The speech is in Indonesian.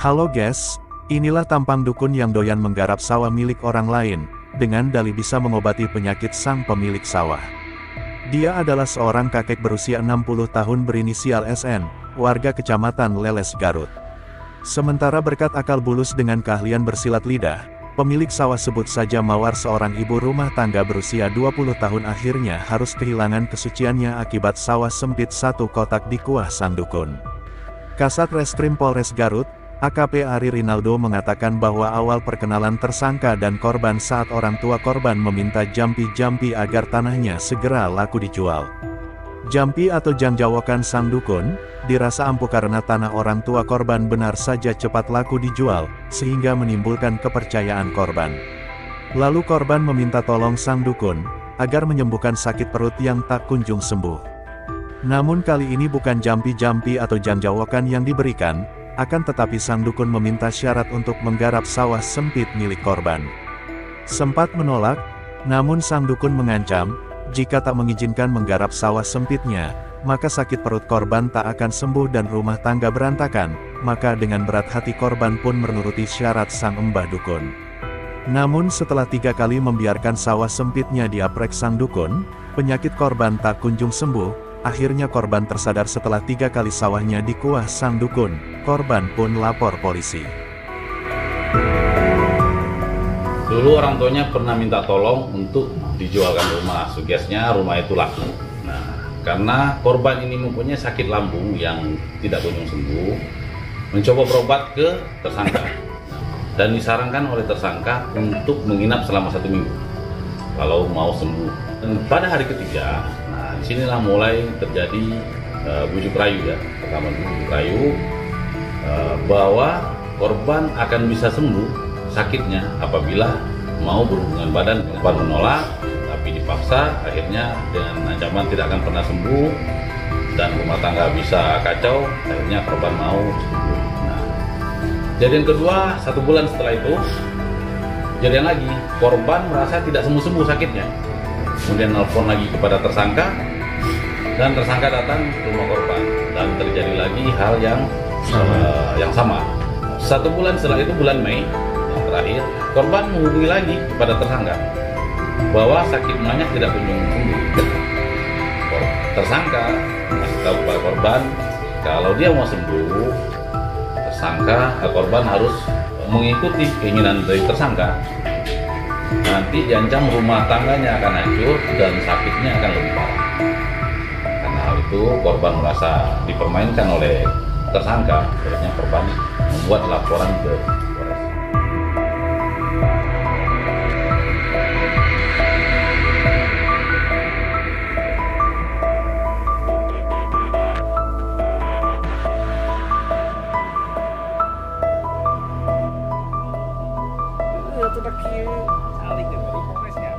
Halo guys, inilah tampang dukun yang doyan menggarap sawah milik orang lain, dengan dalih bisa mengobati penyakit sang pemilik sawah. Dia adalah seorang kakek berusia 60 tahun berinisial SN, warga kecamatan Leles Garut. Sementara berkat akal bulus dengan keahlian bersilat lidah, pemilik sawah sebut saja Mawar seorang ibu rumah tangga berusia 20 tahun akhirnya harus kehilangan kesuciannya akibat sawah sempit satu kotak di kuah sang dukun. Kasat Reskrim Polres Garut, AKP Ari Rinaldo mengatakan bahwa awal perkenalan tersangka dan korban saat orang tua korban meminta jampi-jampi agar tanahnya segera laku dijual. Jampi atau jangjawokan sang dukun, dirasa ampuh karena tanah orang tua korban benar saja cepat laku dijual, sehingga menimbulkan kepercayaan korban. Lalu korban meminta tolong sang dukun, agar menyembuhkan sakit perut yang tak kunjung sembuh. Namun kali ini bukan jampi-jampi atau jangjawokan yang diberikan, akan tetapi sang dukun meminta syarat untuk menggarap sawah sempit milik korban. Sempat menolak, namun sang dukun mengancam, jika tak mengizinkan menggarap sawah sempitnya, maka sakit perut korban tak akan sembuh dan rumah tangga berantakan, maka dengan berat hati korban pun menuruti syarat sang mbah dukun. Namun setelah 3 kali membiarkan sawah sempitnya diaprek sang dukun, penyakit korban tak kunjung sembuh. Akhirnya korban tersadar setelah 3 kali sawahnya dikuah sang dukun, korban pun lapor polisi. Dulu orang tuanya pernah minta tolong untuk dijualkan rumah, sugesnya rumah itu laku. Nah, karena korban ini mempunyai sakit lambung yang tidak kunjung sembuh, mencoba berobat ke tersangka. Dan disarankan oleh tersangka untuk menginap selama 1 minggu, kalau mau sembuh. Dan pada hari ketiga, nah disinilah mulai terjadi bujuk rayu ya. Pertama bujuk rayu bahwa korban akan bisa sembuh sakitnya apabila mau berhubungan badan. Korban menolak, tapi dipaksa, akhirnya dengan ancaman tidak akan pernah sembuh dan rumah tangga bisa kacau, akhirnya korban mau sembuh. Nah, kejadian kedua 1 bulan setelah itu, kejadian lagi, korban merasa tidak sembuh-sembuh sakitnya. Kemudian nelpon lagi kepada tersangka, dan tersangka datang ke rumah korban, dan terjadi lagi hal yang sama. 1 bulan setelah itu, bulan Mei yang terakhir, korban menghubungi lagi kepada tersangka bahwa sakit emaknya tidak kunjung sembuh. Tersangka masih tahu kepada korban kalau dia mau sembuh, korban harus mengikuti keinginan dari tersangka. Nanti diancam rumah tangganya akan hancur dan sakitnya akan lebih parah. Karena hal itu korban merasa dipermainkan oleh tersangka, akhirnya korban membuat laporan ke Polres. Itu lagi saling dari Polresnya.